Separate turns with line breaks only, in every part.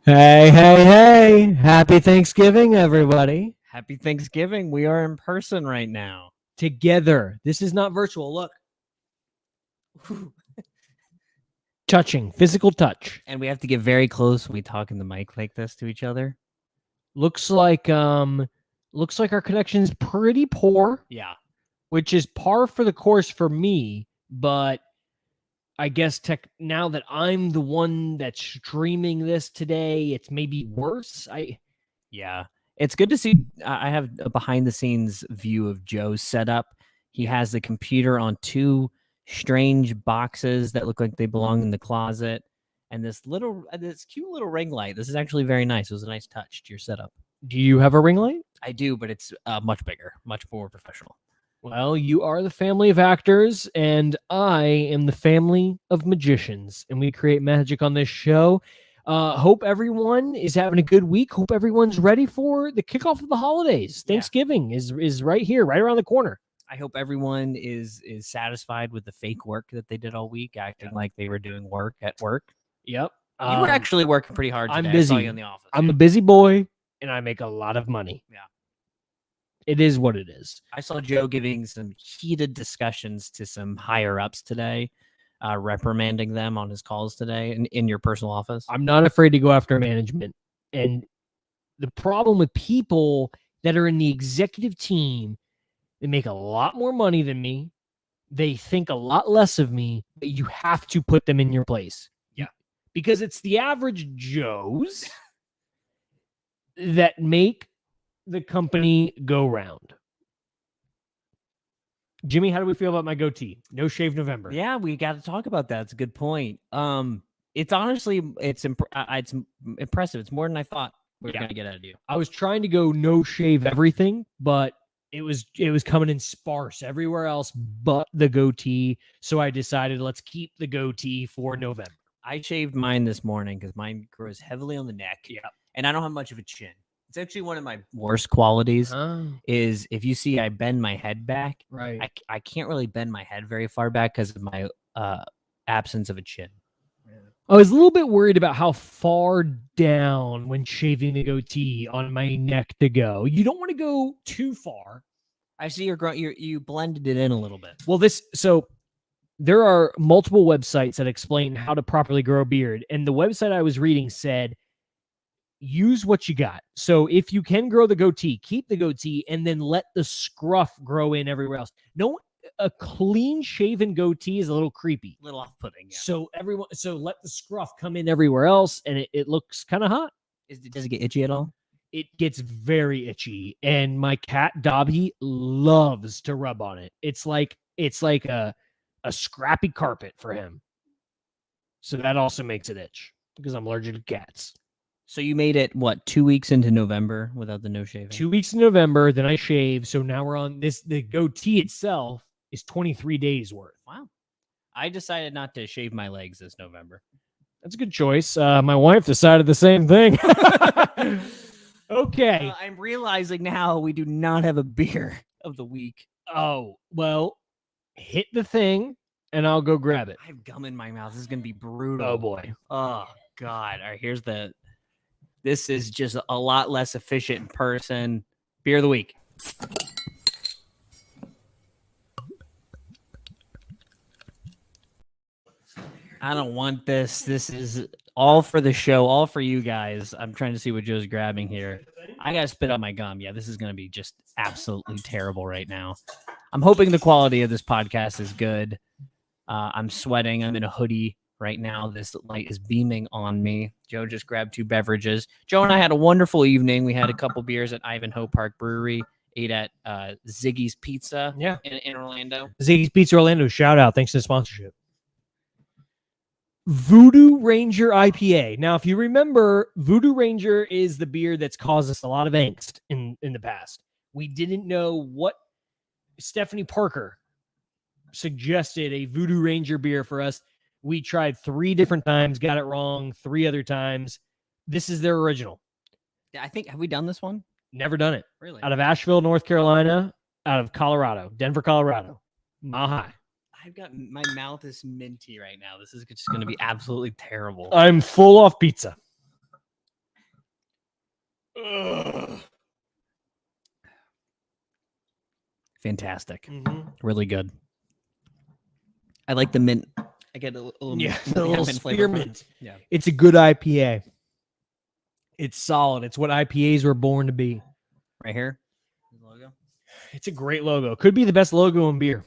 Hey, hey, hey. Happy Thanksgiving, everybody.
Happy Thanksgiving. We are in person right now.
Together. This is not virtual. Look. Touching, physical touch.
And we have to get very close when we talk in the mic like this to each other.
Looks like our connection's pretty poor,
Yeah.
which is par for the course for me, but I guess now that I'm the one that's streaming this today, it's maybe worse.
Yeah. It's good to see. I have a behind the scenes view of Joe's setup. He has the computer on two strange boxes that look like they belong in the closet, and this cute little ring light. This is actually very nice. It was a nice touch to your setup.
Do you have a ring light?
I do, but it's much bigger, much more professional.
Well, you are the family of actors, and I am the family of magicians, and we create magic on this show. Hope everyone is having a good week. Hope everyone's ready for the kickoff of the holidays. Thanksgiving is right here, right around the corner.
I hope everyone is satisfied with the fake work that they did all week, acting like they were doing work at work.
Yep.
You were actually working pretty hard today.
I'm busy.
I saw you in the office.
I'm a busy boy, and I make a lot of money.
Yeah.
It is what it is.
I saw Joe giving some heated discussions to some higher ups today, reprimanding them on his calls today in your personal office.
I'm not afraid to go after management. And the problem with people that are in the executive team, they make a lot more money than me. They think a lot less of me, but you have to put them in your place.
Yeah.
Because it's the average Joes that make the company go round. Jimmy, how do we feel about my goatee? No shave November.
Yeah, we got to talk about that. It's a good point. It's honestly, it's impressive. It's more than I thought we were going to get out of you.
I was trying to go no shave everything, but it was coming in sparse everywhere else but the goatee. So I decided let's keep the goatee for November.
I shaved mine this morning because mine grows heavily on the neck.
Yeah.
And I don't have much of a chin. It's actually one of my worst qualities is if you see I bend my head back,
right.
I can't really bend my head very far back because of my absence of a chin.
I was a little bit worried about how far down when shaving the goatee on my neck to go. You don't want to go too far.
I see you blended it in a little bit.
Well, so there are multiple websites that explain how to properly grow a beard. And the website I was reading said, use what you got. So if you can grow the goatee, keep the goatee, and then let the scruff grow in everywhere else. No, a clean shaven goatee is a little creepy,
a little off-putting. Yeah.
So let the scruff come in everywhere else, and it looks kind of hot.
Does it get itchy at all?
It gets very itchy, and my cat Dobby loves to rub on it. It's like a scrappy carpet for him. So that also makes it itch because I'm allergic to cats.
So you made it, 2 weeks into November without the no shaving?
2 weeks in November, then I shave. So now we're on this. The goatee itself is 23 days worth.
Wow. I decided not to shave my legs this November.
That's a good choice. My wife decided the same thing. Okay.
I'm realizing now we do not have a beer of the week.
Oh, well, hit the thing and I'll go grab it.
I have gum in my mouth. This is going to be brutal.
Oh, boy.
Oh, God. All right, this is just a lot less efficient in person. Beer of the week. I don't want this. This is all for the show, all for you guys. I'm trying to see what Joe's grabbing here. I got to spit out my gum. Yeah, this is going to be just absolutely terrible right now. I'm hoping the quality of this podcast is good. I'm sweating. I'm in a hoodie right now. This light is beaming on me. Joe just grabbed 2 beverages. Joe and I had a wonderful evening. We had a couple beers at Ivanhoe Park Brewery, ate at Ziggy's Pizza in Orlando.
Ziggy's Pizza Orlando, shout out. Thanks for the sponsorship. Voodoo Ranger IPA. Now, if you remember, Voodoo Ranger is the beer that's caused us a lot of angst in the past. We didn't know what Stephanie Parker suggested a Voodoo Ranger beer for us. We tried 3 different times, got it wrong 3 other times. This is their original.
I think, have we done this one?
Never done it.
Really?
Out of Asheville, North Carolina, out of Colorado, Denver, Colorado. Mile high.
My mouth is minty right now. This is just going to be absolutely terrible.
I'm full off pizza. Ugh.
Fantastic.
Mhm.
Really good. I like the mint. I get a little
Yeah,
mint,
the little
mint flavor from it.
spearmint.
Yeah.
It's a good IPA. It's solid. It's what IPAs were born to be.
Right here. The logo.
It's a great logo. Could be the best logo in beer.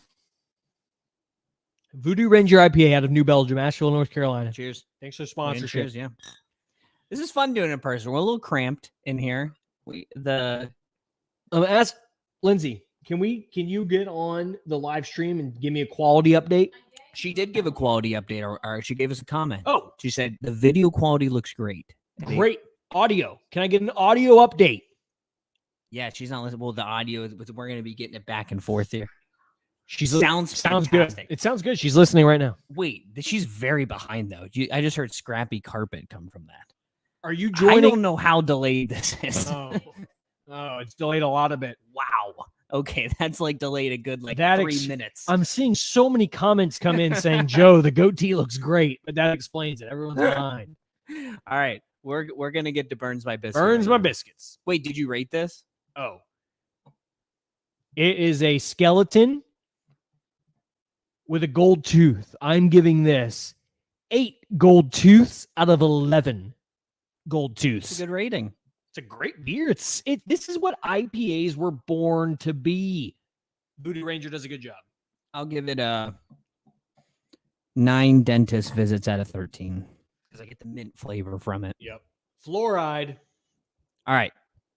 Voodoo Ranger IPA out of New Belgium, Asheville, North Carolina.
Cheers.
Thanks for
Wayne,
sponsorship.
cheers, yeah. This is fun doing it in person. We're a little cramped in here.
Ask Lindsay, can you get on the live stream and give me a quality update?
She did give a quality update, or she gave us a comment.
Oh,
She said the video quality looks great.
great audio. Can I get an audio update?
Yeah, she's not listening. Well, the audio, we're going to be getting it back and forth here.
Sounds good.
fantastic.
It sounds good. She's listening right now.
Wait, she's very behind though. I just heard scrappy carpet come from that.
Are you
I
joining?
don't know how delayed this is.
Oh, it's delayed a lot of it.
Wow. Okay, that's like delayed a good like
That
3 minutes.
I'm seeing so many comments come in saying, "Joe, the goatee looks great," but that explains it. Everyone's behind.
All right, we're gonna get to Burns My Biscuit.
Burns
right
my
now.
biscuits.
Wait, did you rate this?
Oh, it is a skeleton with a gold tooth. I'm giving this 8 gold tooths out of 11 gold
It's
tooths.
a good rating.
It's a great beer. This is what IPAs were born to be. Voodoo Ranger does a good job.
I'll give it a 9 dentist visits out of 13 because I get the mint flavor from it.
Yep. Fluoride.
All right,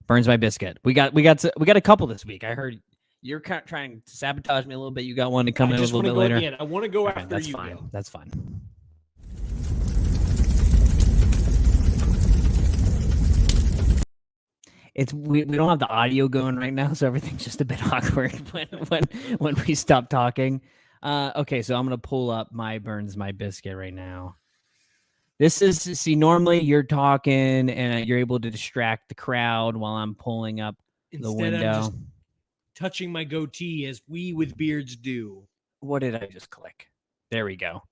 Burns My Biscuit. We got a couple this week. I heard you're trying to sabotage me a little bit. You got one to come in a little bit later.
I want to go
Okay,
after
that's
you.
fine.
Go.
That's fine. We don't have the audio going right now, so everything's just a bit awkward when we stop talking. Okay, so I'm gonna pull up my Burns My Biscuit right now. This is normally you're talking and you're able to distract the crowd while I'm pulling up the
Instead,
window.
I'm just touching my goatee as we with beards do.
What did I just click? There we go.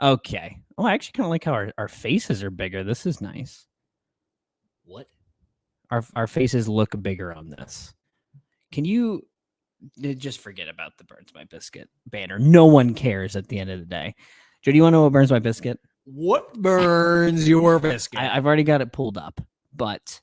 Okay. Oh, I actually kind of like how our faces are bigger. This is nice.
What?
Our faces look bigger on this. Can you just forget about the Burns My Biscuit banner? No one cares at the end of the day. Joe, do you want to know what burns my biscuit?
What burns your biscuit?
I've already got it pulled up. But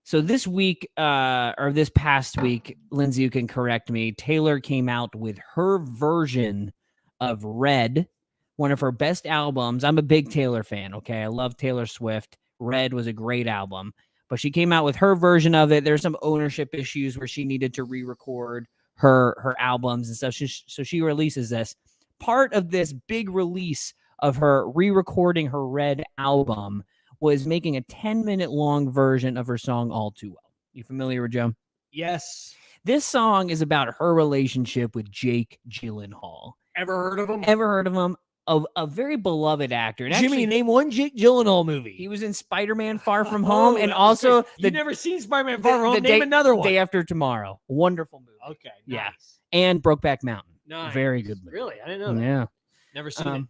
so this week, or this past week, Lindsay, you can correct me. Taylor came out with her version of Red, one of her best albums. I'm a big Taylor fan. Okay, I love Taylor Swift. Red was a great album. But she came out with her version of it. There's some ownership issues where she needed to re-record her albums and stuff. So she releases this. Part of this big release of her re-recording her Red album was making a 10-minute long version of her song All Too Well. You familiar with Joe?
Yes.
This song is about her relationship with Jake Gyllenhaal.
Ever heard of him?
Ever heard of him? A very beloved actor. And
Jimmy,
actually,
name one Jake Gyllenhaal movie.
he was in Spider-Man Far From Home, and
that was
also
good. You've never seen Spider-Man Far From
the
Home. Name another one.
Day After Tomorrow. Wonderful movie.
Okay.
Yeah.
Nice.
And Brokeback Mountain.
Nice.
Very good movie.
Really? I didn't know that.
Yeah.
Never seen it.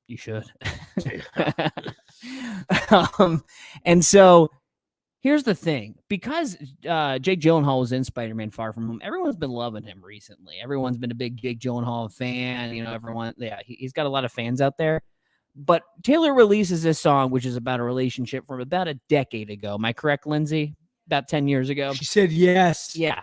You should. And so here's the thing. Because Jake Gyllenhaal was in Spider-Man Far From Home, everyone's been loving him recently. Everyone's been a big Jake Gyllenhaal fan. You know, everyone, he's got a lot of fans out there. But Taylor releases this song, which is about a relationship from about a decade ago. Am I correct, Lindsay? About 10 years ago?
She said yes.
Yeah.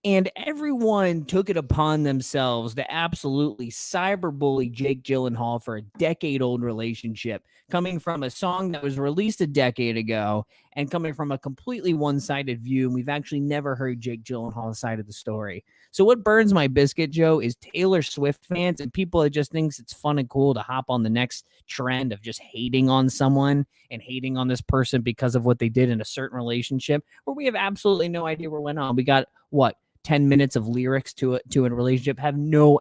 And everyone took it upon themselves to absolutely cyberbully Jake Gyllenhaal for a decade-old relationship, coming from a song that was released a decade ago and coming from a completely one-sided view. And we've actually never heard Jake Gyllenhaal's side of the story. So what burns my biscuit, Joe, is Taylor Swift fans and people that just thinks it's fun and cool to hop on the next trend of just hating on someone and hating on this person because of what they did in a certain relationship where we have absolutely no idea what went on. We got, 10 minutes of lyrics to a relationship, have no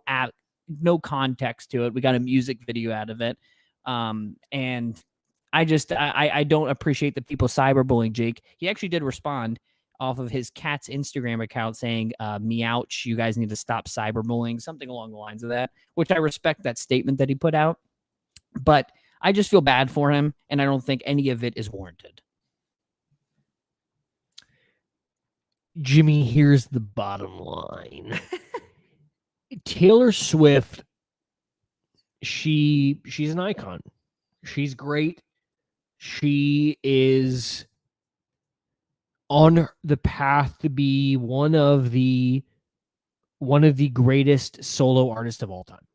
context to it. We got a music video out of it. And I don't appreciate the people cyberbullying Jake. He actually did respond off of his cat's Instagram account saying, meouch, you guys need to stop cyberbullying, something along the lines of that, which I respect that statement that he put out. But I just feel bad for him, and I don't think any of it is warranted.
Jimmy, here's the bottom line. Taylor Swift, she's an icon. She's great. She is on the path to be one of the greatest solo artists of all time.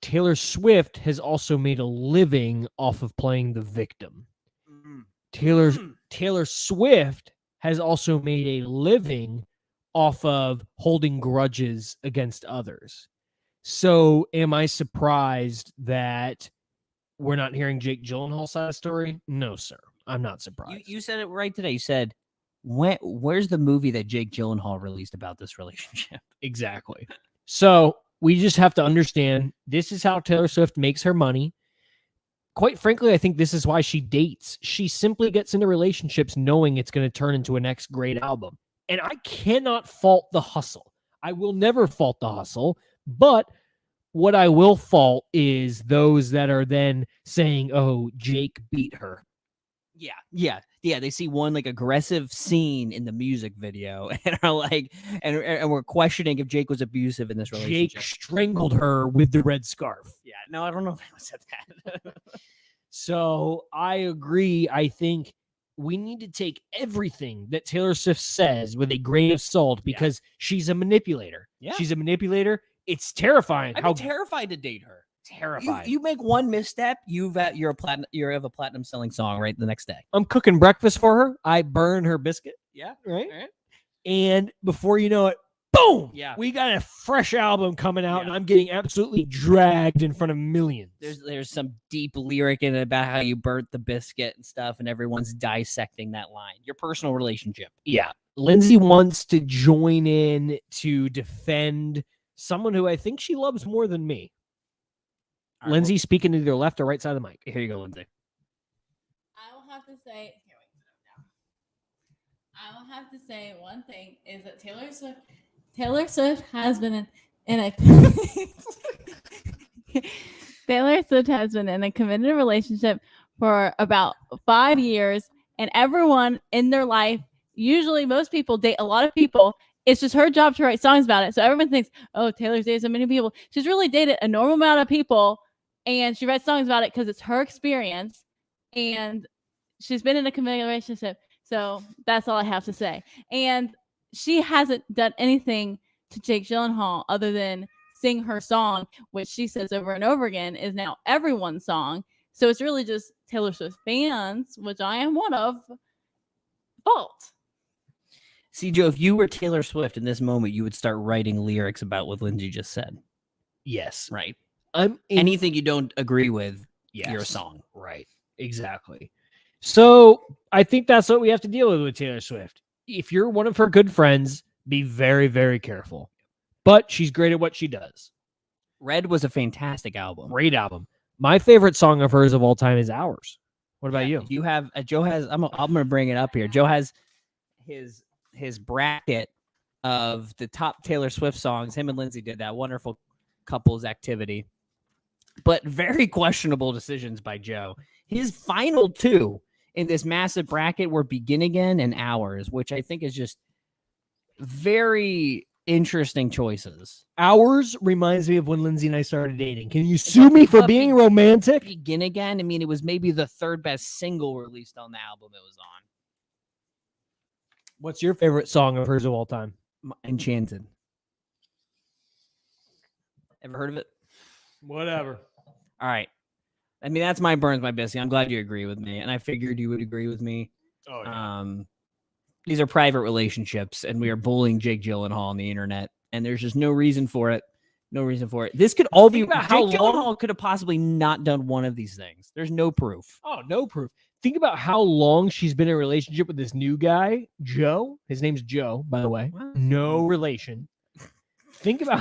Taylor Swift has also made a living off of playing the victim. Taylor Swift has also made a living off of holding grudges against others. So am I surprised that we're not hearing Jake Gyllenhaal's side of the story? No, sir. I'm not surprised.
You said it right today. You said, where's the movie that Jake Gyllenhaal released about this relationship?
Exactly. So we just have to understand this is how Taylor Swift makes her money. Quite frankly, I think this is why she dates. She simply gets into relationships knowing it's going to turn into a next great album. And I cannot fault the hustle. I will never fault the hustle. But what I will fault is those that are then saying, oh, Jake beat her.
Yeah. They see one like aggressive scene in the music video and are like, and we're questioning if Jake was abusive in this relationship.
Jake strangled her with the red scarf.
Yeah, no, I don't know if I said that.
So I agree. I think we need to take everything that Taylor Swift says with a grain of salt because she's a manipulator.
Yeah.
She's a manipulator. It's terrifying.
I'd be terrified to date her.
Terrifying.
You make one misstep, you have a platinum selling song right the next day.
I'm cooking breakfast for her. I burn her biscuit.
Yeah.
Right. And before you know it, boom.
Yeah.
We got a fresh album coming out, and I'm getting absolutely dragged in front of millions.
There's some deep lyric in it about how you burnt the biscuit and stuff, and everyone's dissecting that line. Your personal relationship.
Yeah. Lindsay wants to join in to defend someone who I think she loves more than me. Right, Lindsay, speaking to either left or right side of the mic. Here you go, Lindsay.
I will have to say, I will have to say one thing is that Taylor Swift has been in a Taylor Swift has been in a committed relationship for about 5 years, and everyone in their life, usually most people date a lot of people. It's just her job to write songs about it. So everyone thinks, oh, Taylor's dated so many people. She's really dated a normal amount of people, and she writes songs about it because it's her experience, and she's been in a committed relationship. So that's all I have to say. And she hasn't done anything to Jake Gyllenhaal other than sing her song, which she says over and over again is now everyone's song. So it's really just Taylor Swift fans, which I am one of, fault.
See, Joe, if you were Taylor Swift in this moment, you would start writing lyrics about what Lindsay just said.
Yes.
Right. Anything you don't agree with, your song.
Right. Exactly. So I think that's what we have to deal with Taylor Swift. If you're one of her good friends, be very, very careful. But she's great at what she does.
Red was a fantastic album.
Great album. My favorite song of hers of all time is Ours. What about you?
You have Joe has. I'm going to bring it up here. Joe has his bracket of the top Taylor Swift songs. Him and Lindsay did that wonderful couples activity, but very questionable decisions by Joe. His final two in this massive bracket were Begin Again and Hours, which I think is just very interesting choices.
Hours reminds me of when Lindsay and I started dating. Can you sue me for being romantic?
Begin Again, I mean, it was maybe the third best single released on the album it was on.
What's your favorite song of hers of all time?
Enchanted. Ever heard of it?
Whatever.
All right. I mean, that's my burns, my biscuit. I'm glad you agree with me, and I figured you would agree with me.
Oh, yeah.
These are private relationships, and we are bullying Jake Gyllenhaal on the internet, and there's just no reason for it. No reason for it. This could all be
about
Jake
how
Gyllenhaal could have possibly not done one of these things. There's no proof.
Oh, no proof. Think about how long she's been in a relationship with this new guy, Joe. His name's Joe, by the way.
What?
No relation. Think about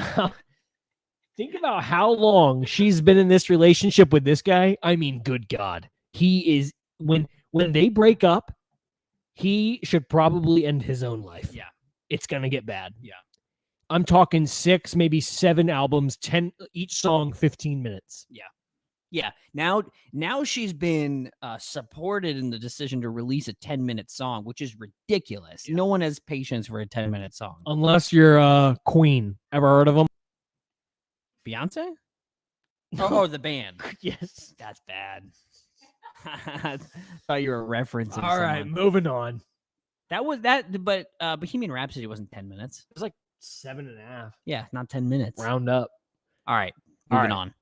how long she's been in this relationship with this guy. I mean, good God. He is when they break up, he should probably end his own life.
Yeah.
It's going to get bad.
Yeah.
I'm talking 6, maybe 7 albums, 10 each song, 15 minutes.
Yeah. Yeah. Now she's been supported in the decision to release a 10-minute song, which is ridiculous.
Yeah.
No one has patience for a 10-minute song.
Unless you're Queen. Ever heard of them?
Beyonce? Oh, the band.
Yes.
That's bad. I thought you were referencing.
All right,
someone.
moving on.
That was that, but Bohemian Rhapsody wasn't 10 minutes.
It was like 7.5.
Yeah, not 10 minutes.
Round up.
All right,
All
moving
right.
on.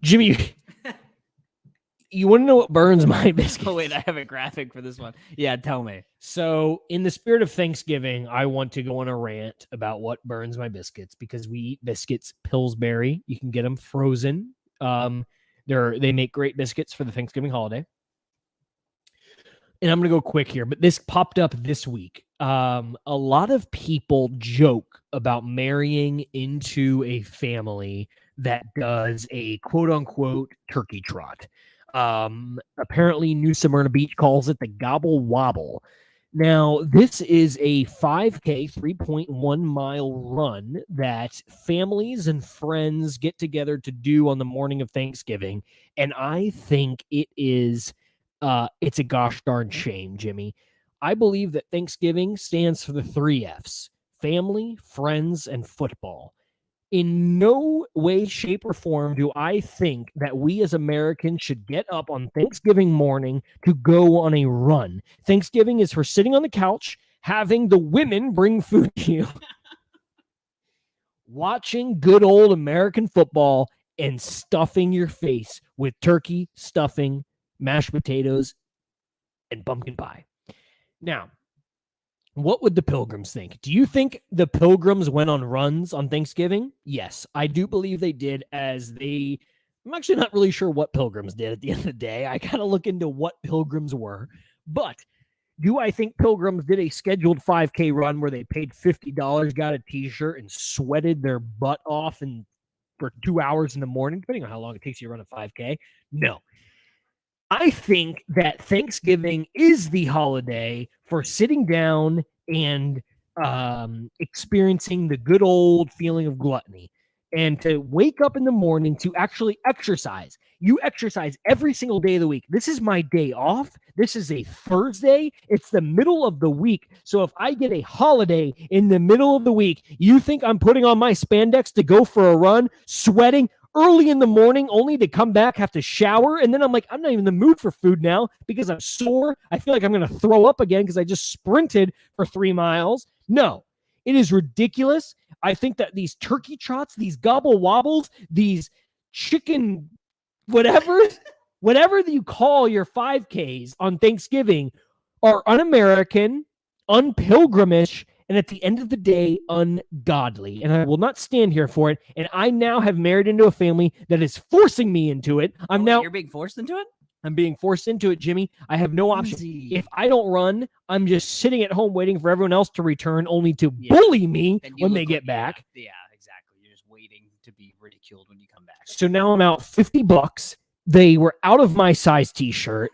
Jimmy, you want to know what burns my biscuits?
Oh wait, I have a graphic for this one. Yeah, tell me.
So, in the spirit of Thanksgiving, I want to go on a rant about what burns my biscuits because we eat biscuits Pillsbury. You can get them frozen. They make great biscuits for the Thanksgiving holiday. And I'm going to go quick here, but this popped up this week. A lot of people joke about marrying into a family that does a quote unquote turkey trot. Apparently, New Smyrna Beach calls it the gobble wobble. Now, this is a 5K, 3.1 mile run that families and friends get together to do on the morning of Thanksgiving. And I think it's a gosh darn shame, Jimmy. I believe that Thanksgiving stands for the 3 F's: family, friends, and football. In no way, shape, or form do I think that we as Americans should get up on Thanksgiving morning to go on a run. Thanksgiving is for sitting on the couch, having the women bring food to you, watching good old American football, and stuffing your face with turkey, stuffing, mashed potatoes, and pumpkin pie. Now, what would the Pilgrims think? Do you think the Pilgrims went on runs on Thanksgiving? Yes, I do believe they did, I'm actually not really sure what Pilgrims did at the end of the day. I got to look into what Pilgrims were. But do I think Pilgrims did a scheduled 5K run where they paid $50, got a t-shirt, and sweated their butt off for 2 hours in the morning, depending on how long it takes you to run a 5K? No. I think that Thanksgiving is the holiday for sitting down and experiencing the good old feeling of gluttony and to wake up in the morning to actually exercise. You exercise every single day of the week. This is my day off. This is a Thursday. It's the middle of the week. So if I get a holiday in the middle of the week, you think I'm putting on my spandex to go for a run, sweating early in the morning only to come back, have to shower, and then I'm like, I'm not even in the mood for food now because I'm sore. I feel like I'm going to throw up again because I just sprinted for 3 miles. No, it is ridiculous. I think that these turkey trots, these gobble wobbles, these chicken whatever you call your 5Ks on Thanksgiving are un-American, un-pilgrimish, and at the end of the day, ungodly. And I will not stand here for it. And I now have married into a family that is forcing me into it.
You're being forced into it?
I'm being forced into it, Jimmy. I have no option.
Easy.
If I don't run, I'm just sitting at home waiting for everyone else to return, only to bully me when they get back.
Yeah, exactly. You're just waiting to be ridiculed when you come back.
So now I'm out $50. They were out of my size t-shirt.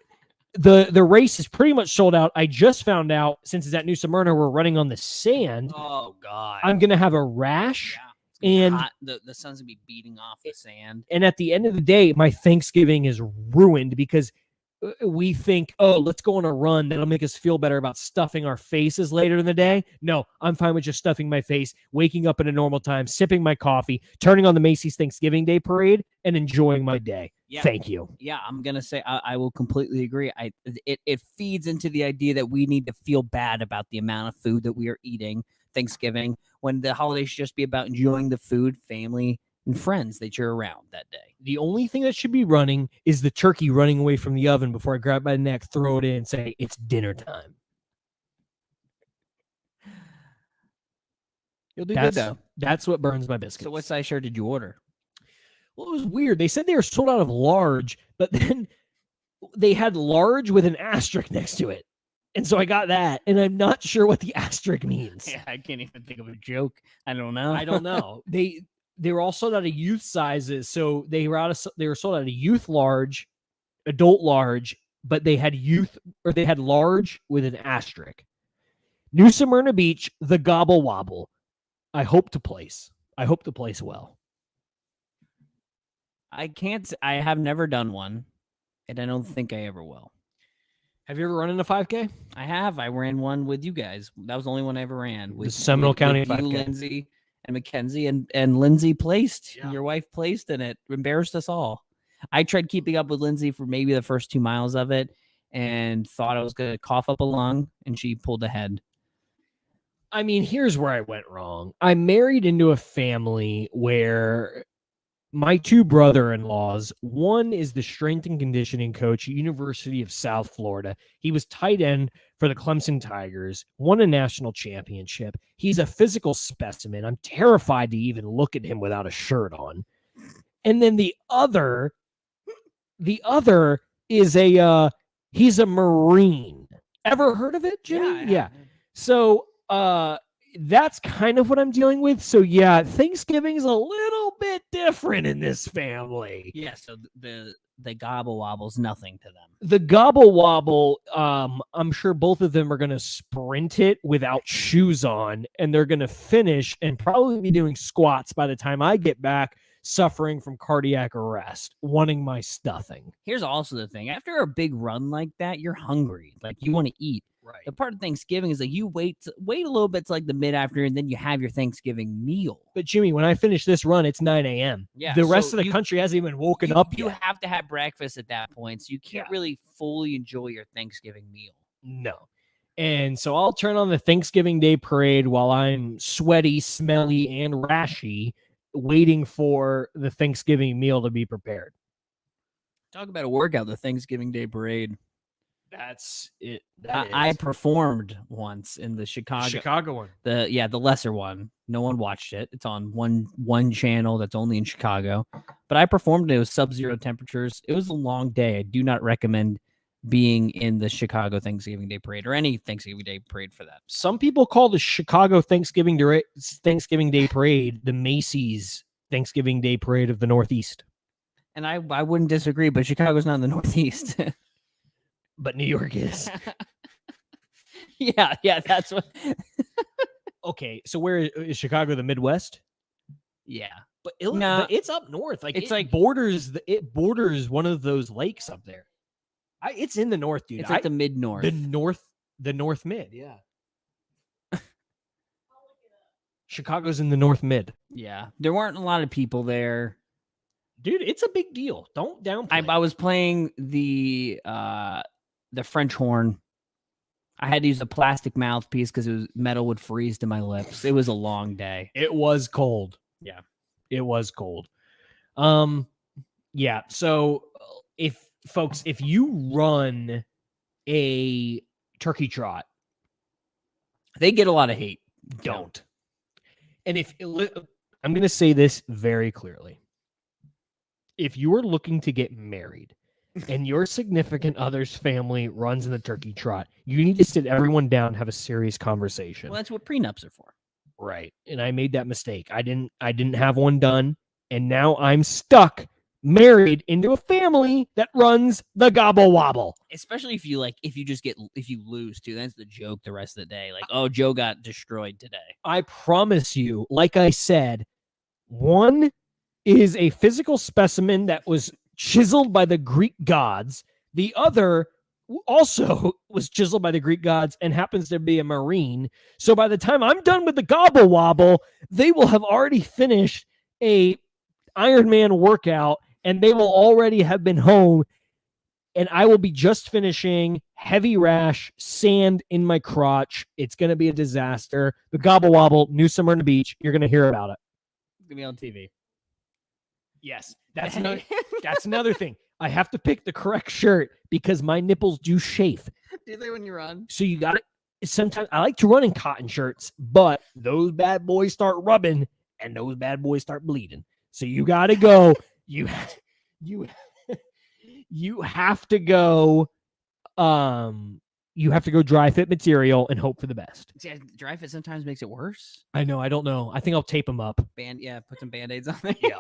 The race is pretty much sold out. I just found out, since it's at New Smyrna, we're running on the sand.
Oh God!
I'm gonna have a rash,
Yeah,
and
hot. The sun's gonna be beating off the sand.
And at the end of the day, my Thanksgiving is ruined because we think, oh, let's go on a run. That'll make us feel better about stuffing our faces later in the day. No, I'm fine with just stuffing my face, waking up at a normal time, sipping my coffee, turning on the Macy's Thanksgiving Day Parade, and enjoying my day.
Yeah.
Thank you.
Yeah, I'm gonna say I will completely agree. It feeds into the idea that we need to feel bad about the amount of food that we are eating Thanksgiving, when the holiday should just be about enjoying the food, family, and friends that you're around that day.
The only thing that should be running is the turkey running away from the oven before I grab my neck, throw it in, and say, it's dinner time.
You'll do good though.
That's what burns my biscuits.
So what size shirt did you order?
Well, it was weird. They said they were sold out of large, but then they had large with an asterisk next to it. And so I got that, and I'm not sure what the asterisk means.
Yeah, I can't even think of a joke. I don't know.
I don't know. They were all sold out of youth sizes, so they were sold out of youth large, adult large, but they had large with an asterisk. New Smyrna Beach, the gobble wobble. I hope to place well.
I have never done one, and I don't think I ever will.
Have you ever run in a 5K?
I have. I ran one with you guys. That was the only one I ever ran.
The Seminole County
you,
5K.
Lindsay, and Mackenzie, and Lindsay placed.
Yeah.
Your wife placed in it. Embarrassed us all. I tried keeping up with Lindsay for maybe the first 2 miles of it, and thought I was going to cough up a lung, and she pulled ahead.
I mean, here's where I went wrong. I married into a family where my 2 brother-in-laws, one is the strength and conditioning coach at University of South Florida. He was tight end for the Clemson Tigers, won a national championship. He's a physical specimen. I'm terrified to even look at him without a shirt on. And then the other is he's a Marine. Ever heard of it, Jimmy? Yeah. So that's kind of what I'm dealing with. So yeah, Thanksgiving's a little bit different in this family.
Yeah, so the gobble wobble's nothing to them.
The gobble wobble, I'm sure both of them are going to sprint it without shoes on, and they're going to finish and probably be doing squats by the time I get back, suffering from cardiac arrest, wanting my stuffing.
Here's also the thing. After a big run like that, you're hungry. Like, you want to eat.
Right.
The part of Thanksgiving is like you wait a little bit to like the mid-afternoon, then you have your Thanksgiving meal.
But Jimmy, when I finish this run, it's 9 a.m.
Yeah,
the rest
so
of the country hasn't even woken up
You
yet.
have to have breakfast at that point, so you can't
Yeah.
really fully enjoy your Thanksgiving meal.
No. And so I'll turn on the Thanksgiving Day parade while I'm sweaty, smelly, and rashy, waiting for the Thanksgiving meal to be prepared.
Talk about a workout, the Thanksgiving Day parade.
That's it.
I performed once in the
Chicago one.
the lesser one. No one watched it. It's on one channel that's only in Chicago. But I performed. It was sub-zero temperatures. It was a long day. I do not recommend being in the Chicago Thanksgiving Day parade or any Thanksgiving Day parade for that.
Some people call the Chicago Thanksgiving Day parade the Macy's Thanksgiving Day parade of the Northeast.
And I wouldn't disagree, but Chicago's not in the Northeast.
But New York is.
yeah, that's what.
Okay, so where is Chicago? The Midwest?
Yeah,
But
No.
it's up north. Like
It's
it
like-
borders one of those lakes up there. It's in the north, dude.
it's like the mid-north.
The north mid. Yeah. Chicago's in the north mid,
Yeah, there weren't a lot of people there.
dude. It's a big deal. Don't downplay.
I was playing the French horn. I had to use a plastic mouthpiece because metal would freeze to my lips. It was a long day.
It was cold.
Yeah.
It was cold. Yeah. So if you run a turkey trot,
They get a lot of hate.
don't. And I'm going to say this very clearly. If you are looking to get married and your significant other's family runs in the turkey trot, you need to sit everyone down and have a serious conversation.
Well, that's what prenups are for.
Right. And I made that mistake. I didn't have one done, and now I'm stuck married into a family that runs the gobble wobble.
Especially if you lose too. That's the joke the rest of the day. Like, oh, Joe got destroyed today.
I promise you, like I said, one is a physical specimen that was chiseled by the Greek gods. The other also was chiseled by the Greek gods and happens to be a Marine. So by the time I'm done with the gobble wobble, they will have already finished a Ironman workout and they will already have been home. And I will be just finishing heavy rash, sand in my crotch. It's going to be a disaster. The gobble wobble, New Smyrna Beach. You're going to hear about it.
It's gonna be on TV.
Yes, that's another thing. I have to pick the correct shirt because my nipples do chafe.
Do they when you run?
So you got it. Sometimes I like to run in cotton shirts, but those bad boys start rubbing and those bad boys start bleeding. So you got to go. You have to go. You have to go dry fit material and hope for the best.
See, dry fit sometimes makes it worse.
I know. I don't know. I think I'll tape them up.
Put some band-aids on there.
Yeah.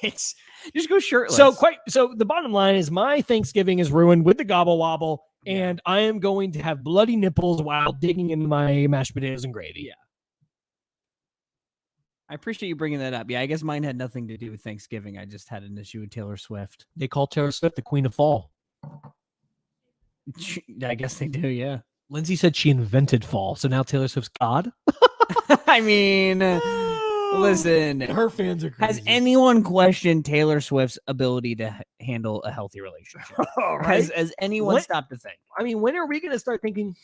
It's
Just go shirtless.
so the bottom line is my Thanksgiving is ruined with the gobble wobble, and I am going to have bloody nipples while digging into my mashed potatoes and gravy.
Yeah. I appreciate you bringing that up. Yeah, I guess mine had nothing to do with Thanksgiving. I just had an issue with Taylor Swift.
They call Taylor Swift the Queen of Fall.
I guess they do, yeah.
Lindsay said she invented fall, so now Taylor Swift's God.
I mean, listen,
her fans are crazy.
has anyone questioned Taylor Swift's ability to handle a healthy relationship? Has anyone
What?
stopped to think?
I mean, when are we going to start thinking,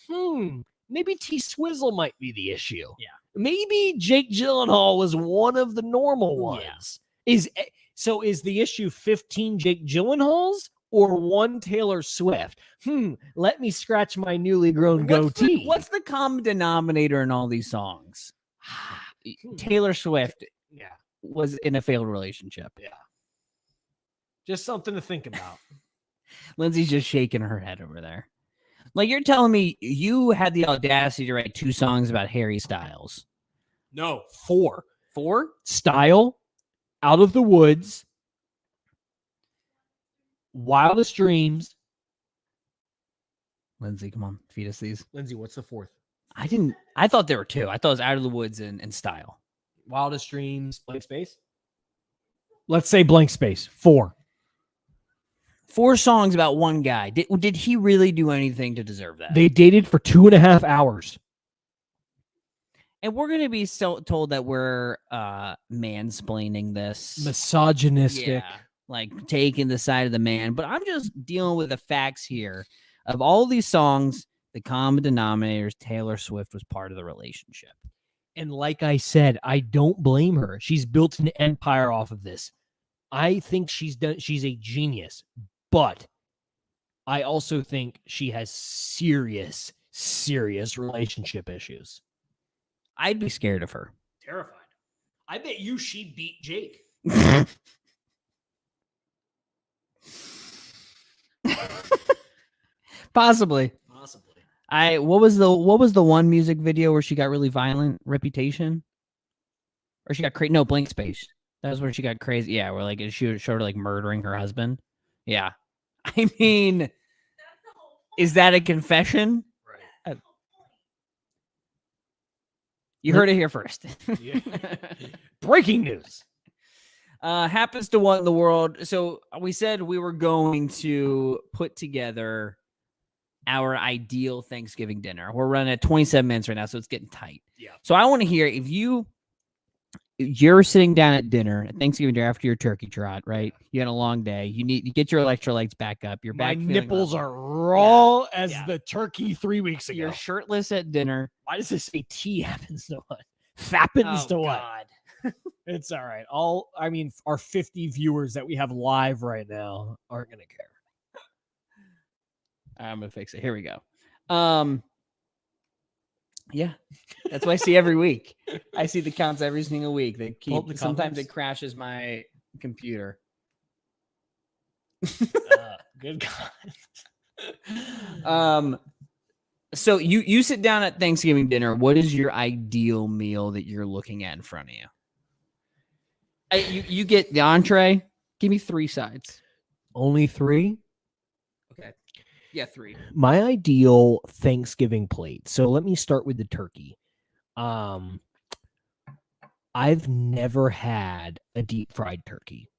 maybe T Swizzle might be the issue?
Yeah.
Maybe Jake Gyllenhaal was one of the normal
Yeah.
ones. Is the issue 15 Jake Gyllenhaals or one Taylor Swift? Let me scratch my newly grown goatee.
What's the common denominator in all these songs? Taylor Swift
Yeah.
was in a failed relationship.
Just something to think about.
Lindsay's just shaking her head over there. Like, you're telling me you had the audacity to write 2 songs about Harry Styles.
No, 4.
4?
Style, Out of the Woods, Wildest Dreams.
Lindsay, come on, feed us these.
Lindsay, what's the 4th?
I thought there were 2. I thought it was Out of the Woods and Style.
Wildest Dreams, Blank Space? Let's say Blank Space. 4.
4 songs about one guy. Did he really do anything to deserve that?
They dated for 2.5 hours.
And we're going to be told that we're mansplaining this.
Misogynistic.
Yeah, like taking the side of the man. But I'm just dealing with the facts here. Of all these songs, the common denominator is Taylor Swift was part of the relationship.
And like I said, I don't blame her. She's built an empire off of this. I think she's a genius. But I also think she has serious, serious relationship issues.
I'd be scared of her.
Terrified. I bet you she beat Jake.
Possibly. What was the one music video where she got really violent? Reputation? Or she got crazy? No, Blank Space. That was where she got crazy. Yeah, where like she showed her like murdering her husband. Yeah. I mean, is that a confession?
Right.
You heard it here first.
Breaking news.
Happens to what in the world. So we said we were going to put together our ideal Thanksgiving dinner. We're running at 27 minutes right now, so it's getting tight.
Yeah.
So I want to hear if you're sitting down at dinner at Thanksgiving dinner after your turkey trot, right? You had a long day. You get your electrolytes back up. Your
My
back
nipples
feeling
are raw as
Yeah.
the turkey 3 weeks
well.
ago.
You're shirtless at dinner.
Why does this say T happens to what? Happens to what?
God.
It's all right. Our 50 viewers that we have live right now aren't going to care.
I'm gonna fix it. Here we go. Yeah, that's what I see every week. I see the counts every single week. They
Pull up
keep.
the
Sometimes
comments.
it crashes my computer.
Good God.
So you sit down at Thanksgiving dinner. What is your ideal meal that you're looking at in front of you? You get the entree. Give me 3 sides.
Only 3?
Okay. Yeah, 3.
My ideal Thanksgiving plate. So let me start with the turkey. I've never had a deep fried turkey.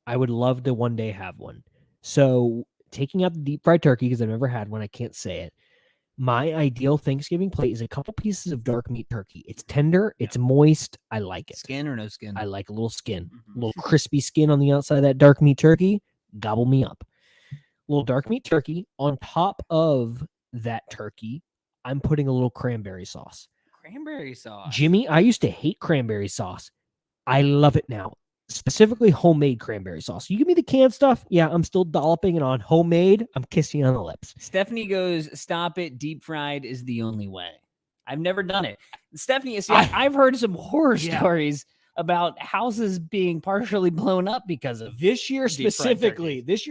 I would love to one day have one. So taking out the deep fried turkey, because I've never had one, I can't say it. My ideal Thanksgiving plate is a couple pieces of dark meat turkey. It's tender, it's moist. I like it.
Skin or no skin?
I like a little skin,
Mhm.
a little crispy skin on the outside of that dark meat turkey. Gobble me up. Little dark meat turkey. On top of that turkey, I'm putting a little cranberry sauce.
Cranberry sauce.
Jimmy, I used to hate cranberry sauce. I love it now. Specifically homemade cranberry sauce. You give me the canned stuff, yeah, I'm still dolloping it on. Homemade, I'm kissing on the lips.
Stephanie goes, stop it. Deep fried is the only way. I've never done it. Stephanie, see, I've heard some horror
Yeah.
stories about houses being partially blown up because of
This year
deep fried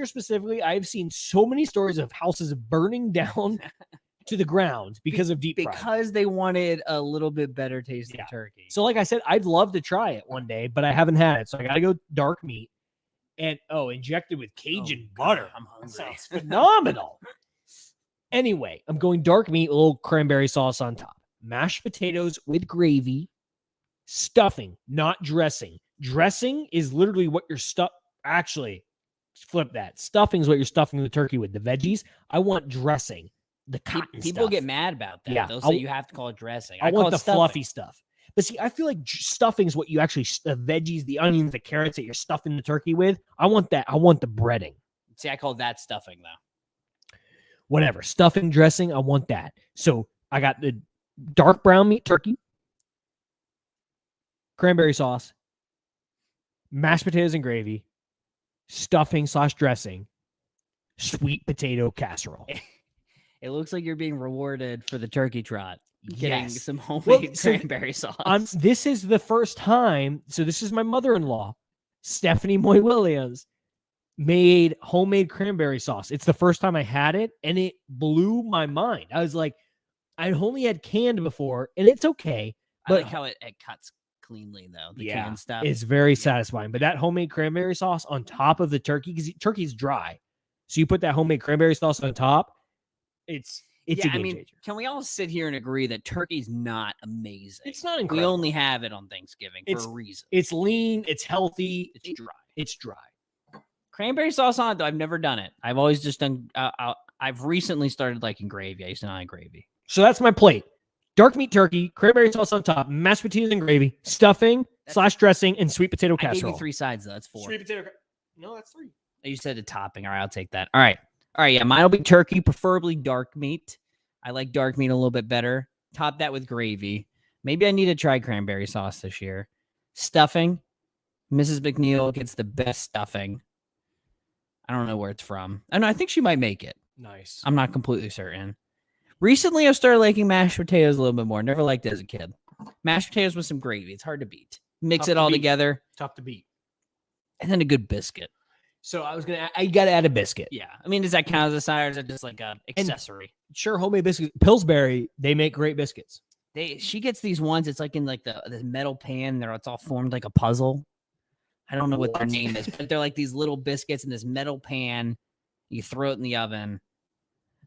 specifically, I've seen so many stories of houses burning down to the ground because of deep fry.
because they wanted a little bit better tasting
Yeah.
turkey.
So like I said, I'd love to try it one day, but I haven't had it. So I got to go dark meat and injected with Cajun butter.
I'm hungry.
Sounds phenomenal. Anyway, I'm going dark meat, a little cranberry sauce on top. Mashed potatoes with gravy. Stuffing, not dressing. Dressing is literally what you're actually flip that. Stuffing is what you're stuffing the turkey with. The veggies. I want dressing. The cotton
People
stuff.
get mad about that.
Yeah,
They'll say you have to call it dressing.
I
call
want
it
the
stuffing.
fluffy stuff. But see, I feel like stuffing is what you actually the veggies, the onions, the carrots that you're stuffing the turkey with. I want that. I want the breading.
See, I call that stuffing though.
Whatever. Stuffing, dressing, I want that. So I got the dark brown meat turkey, cranberry sauce, mashed potatoes and gravy, stuffing / dressing, sweet potato casserole.
It looks like you're being rewarded for the turkey trot. Getting
Yes.
some homemade
so
cranberry sauce.
This is the first time. So this is my mother-in-law, Stephanie Moy Williams, made homemade cranberry sauce. It's the first time I had it, and it blew my mind. I was like, I'd only had canned before, and it's okay.
I
But
like how it cuts cleanly though. The
yeah,
canned stuff.
it's very satisfying. But that homemade cranberry sauce on top of the turkey, because turkey's dry, so you put that homemade cranberry sauce on top. It's a game changer.
Can we all sit here and agree that turkey's not amazing?
It's not
We
incredible.
only have it on Thanksgiving for a reason.
It's lean. It's healthy.
It's dry.
It's dry.
Cranberry sauce on it though. I've never done it. I've always just done. I've recently started liking gravy. I used to not like gravy.
So that's my plate. Dark meat turkey, cranberry sauce on top, mashed potatoes and gravy, stuffing / dressing, and sweet potato
I gave
casserole.
you 3 sides though. That's 4.
Sweet potato. No, that's 3.
You said a topping. All right, I'll take that. All right. Yeah, mine will be turkey, preferably dark meat. I like dark meat a little bit better. Top that with gravy. Maybe I need to try cranberry sauce this year. Stuffing. Mrs. McNeil gets the best stuffing. I don't know where it's from. I think she might make it.
Nice.
I'm not completely certain. Recently, I've started liking mashed potatoes a little bit more. Never liked it as a kid. Mashed potatoes with some gravy. It's hard to beat. Mix
Tough
it
to
all
beat.
together.
Tough to beat.
And then a good biscuit.
So I got to add a biscuit.
Yeah. I mean, does that count as a side or is it just like an accessory?
Sure, homemade biscuits. Pillsbury, they make great biscuits.
She gets these ones. It's like in like this metal pan. It's all formed like a puzzle. I don't know what their name is, but they're like these little biscuits in this metal pan. You throw it in the oven.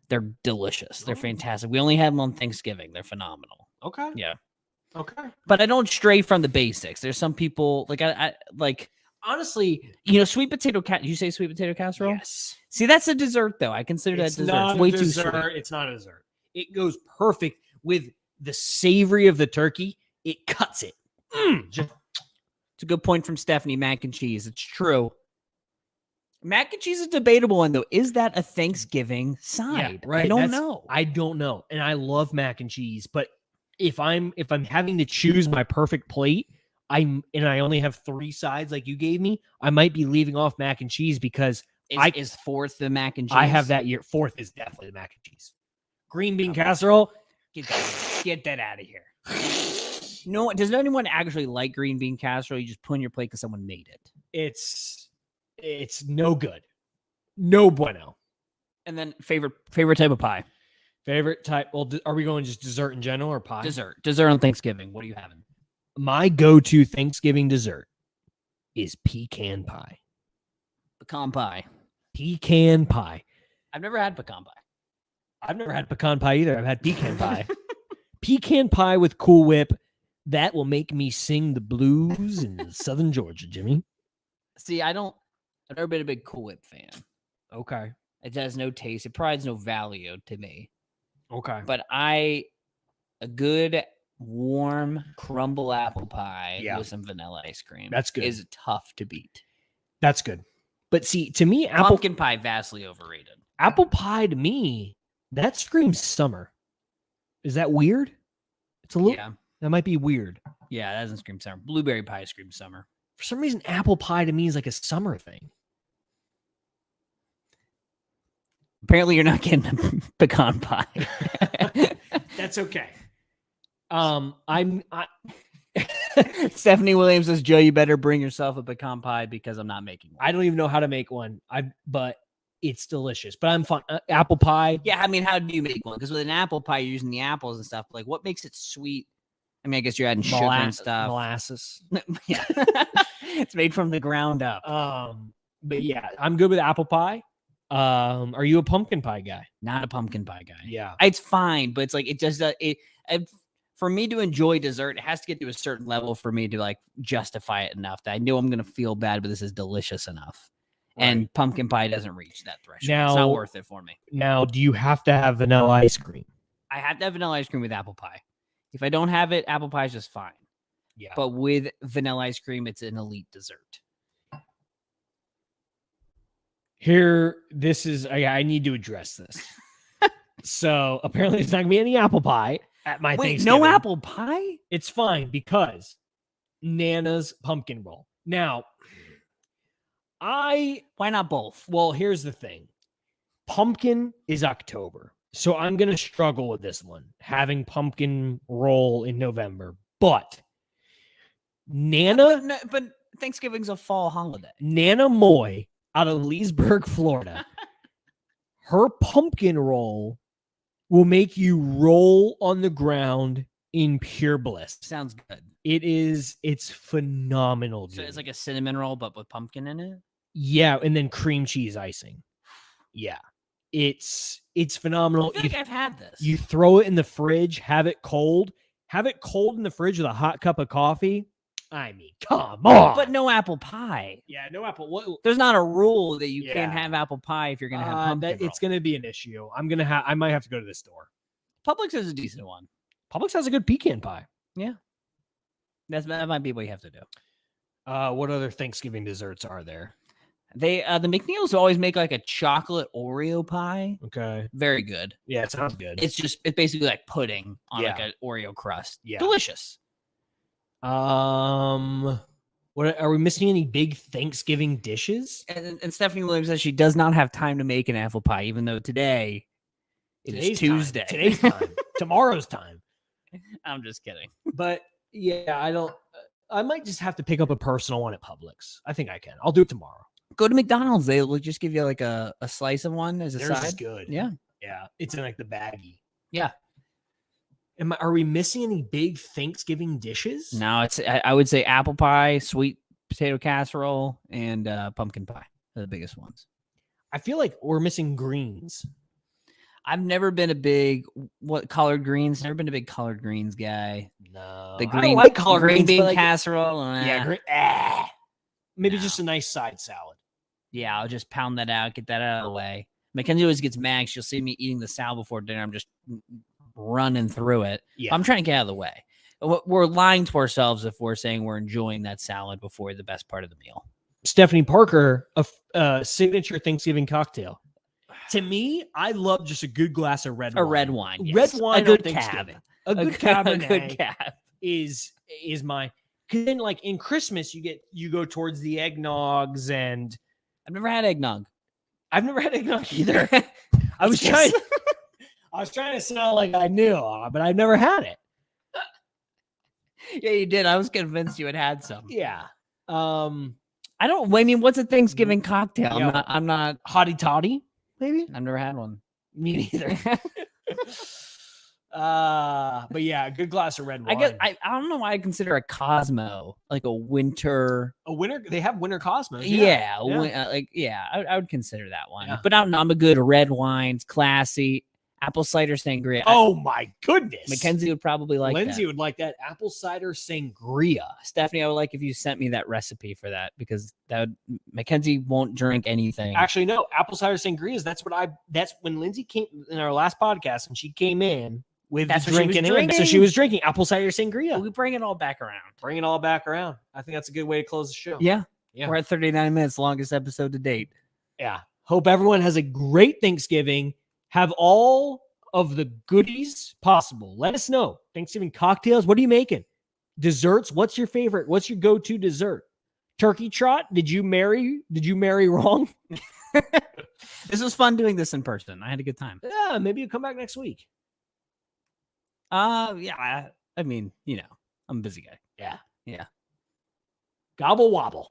They're delicious. They're fantastic. We only have them on Thanksgiving. They're phenomenal.
Okay.
Yeah.
Okay.
But I don't stray from the basics. There's some people like I like
Honestly,
sweet potato Did you say sweet potato casserole?
yes.
See, that's a dessert though. I consider that dessert. It's way too sweet.
It's not a dessert. It goes perfect with the savory of the turkey. It cuts it. Just
It's a good point from Stephanie. Mac and cheese. It's true. Mac and cheese is a debatable one though. Is that a Thanksgiving side?
right.
I don't know.
I don't know. And I love mac and cheese, but if I'm having to choose my perfect plate, I only have 3 sides like you gave me, I might be leaving off mac and cheese because
Is 4th the mac and cheese?
I have that year. 4th is definitely the mac and cheese. Green bean casserole.
Get that out of here. No, does anyone actually like green bean casserole? You just put in your plate because someone made it.
It's no good. No bueno.
And then favorite type of pie.
Favorite type. Well, are we going just dessert in general or pie?
Dessert on Thanksgiving. What are you having?
My go-to Thanksgiving dessert is pecan pie.
Pecan pie.
Pecan pie.
I've never had pecan pie.
I've never had pecan pie either. I've had pecan pie. Pecan pie with Cool Whip. That will make me sing the blues in Southern Georgia, Jimmy.
See, I've never been a big Cool Whip fan.
Okay.
It has no taste. It provides no value to me.
Okay.
But a good warm crumble apple pie with some vanilla ice cream.
That's good.
Is tough to beat.
That's good. But see, to me,
Pumpkin pie vastly overrated.
Apple pie to me, that screams summer. Is that weird? It's a little.
Yeah.
That might be weird.
Yeah, that doesn't scream summer. Blueberry pie screams summer.
For some reason, apple pie to me is like a summer thing.
Apparently, you're not getting pecan pie.
That's okay.
Stephanie Williams says, Joe, you better bring yourself a pecan pie because I'm not making one.
I don't even know how to make one. But it's delicious. But I'm fine. Apple pie.
Yeah, I mean, how do you make one? Because with an apple pie, you're using the apples and stuff. Like, what makes it sweet? I mean, I guess you're adding sugar and stuff.
Molasses.
Yeah, it's made from the ground up.
But yeah, I'm good with apple pie. Are you a pumpkin pie guy?
Not a pumpkin pie guy.
Yeah,
It's fine, but it's like it just for me to enjoy dessert, it has to get to a certain level for me to like justify it enough that I know I'm gonna feel bad, but this is delicious enough. And pumpkin pie doesn't reach that threshold. It's
Now-
not worth it for me.
Now, do you have to have vanilla ice cream?
I have to have vanilla ice cream with apple pie. If I don't have it, apple pie is just fine.
Yeah.
But with vanilla ice cream, it's an elite dessert.
Here, this is I need to address this. So apparently, there's not gonna be any apple pie at my
Wait,
Thanksgiving.
no apple pie?
It's fine because Nana's pumpkin roll. Now,
Why not both?
well, here's the thing. Pumpkin is October. So I'm going to struggle with this one, having pumpkin roll in November. But Nana
But Thanksgiving's a fall holiday.
Nana Moy out of Leesburg, Florida, her pumpkin roll will make you roll on the ground in pure bliss.
Sounds good.
It's phenomenal.
So
Dude.
it's like a cinnamon roll, but with pumpkin in it.
Yeah, and then cream cheese icing. Yeah. It's phenomenal.
I feel like I've had this.
You throw it in the fridge, have it cold in the fridge with a hot cup of coffee. I mean, come on.
but no apple pie.
yeah, no apple. What?
There's not a rule that you can't
Yeah.
have apple pie if you're gonna have pumpkin.
It's going to be an issue. I might have to go to the store.
Publix is a decent one.
Publix has a good pecan pie.
That might be what you have to do.
What other Thanksgiving desserts are there?
They the McNeil's always make like a chocolate Oreo pie.
Okay.
Very good.
Yeah, it sounds good.
It's basically like pudding on like
Yeah.
an Oreo crust.
Yeah.
Delicious.
What are we missing? Any big Thanksgiving dishes?
And Stephanie Williams says she does not have time to make an apple pie, even though today it is
Today's time.
Tuesday.
Today's time. Tomorrow's time.
I'm just kidding.
But yeah, I don't. I might just have to pick up a personal one at Publix. I think I can. I'll do it tomorrow.
Go to McDonald's. They will just give you like a slice of one as a
Theirs is
side.
good.
Yeah.
Yeah. It's in like the baggie.
Yeah.
Are we missing any big Thanksgiving dishes?
No, I would say apple pie, sweet potato casserole, and pumpkin pie are the biggest ones.
I feel like we're missing greens.
I've never been a big collard greens. Never been a big collard greens guy.
No.
The
I don't
green
like collard
green
greens,
bean
but like-
casserole.
Yeah. Maybe
No.
just a nice side salad.
Yeah, I'll just pound that out, get that out of the way. Mackenzie always gets mad. She'll see me eating the salad before dinner. I'm just running through it.
Yeah.
I'm trying to get out of the way. We're lying to ourselves if we're saying we're enjoying that salad before the best part of the meal.
Stephanie Parker, a signature Thanksgiving cocktail. To me, I love just a good glass of red wine.
A red wine.
Red
yes.
wine
A good
on
cab.
Thanksgiving. A good Cabernet
A good cab.
is my, because then like in Christmas you go towards the eggnogs, and
I've never had eggnog.
I've never had eggnog either. I was
Yes.
trying to sound like I knew, but I've never had it.
Yeah, you did. I was convinced you had some.
Yeah.
I mean, what's a Thanksgiving cocktail?
Yeah.
I'm not.
Hottie toddy, maybe.
I've never had one.
Me neither. But yeah, a good glass of red
I
wine.
guess I don't know why I consider a Cosmo like a winter.
a winter. They have winter Cosmos.
Yeah,
yeah.
I would consider that one.
Yeah.
But I'm a good red wines, classy apple cider sangria.
Oh my goodness.
Mackenzie would probably like
Lindsay
that.
would like that apple cider sangria.
Stephanie, I would like if you sent me that recipe for that because Mackenzie won't drink anything.
Actually, no, apple cider sangrias. That's when Lindsay came in our last podcast, and she came in with
That's
the
what she was
drinking. So she
drinking.
was drinking apple cider sangria.
we bring it all back around.
Bring it all back around. I think that's a good way to close the show.
Yeah.
Yeah.
We're at 39 minutes, longest episode to date.
Yeah. Hope everyone has a great Thanksgiving. Have all of the goodies possible. Let us know. Thanksgiving cocktails. What are you making? Desserts. What's your favorite? What's your go-to dessert? Turkey trot. Did you marry wrong?
This was fun doing this in person. I had a good time.
Yeah. Maybe you come back next week.
Yeah. I mean, I'm a busy guy.
Yeah.
Yeah.
Gobble wobble.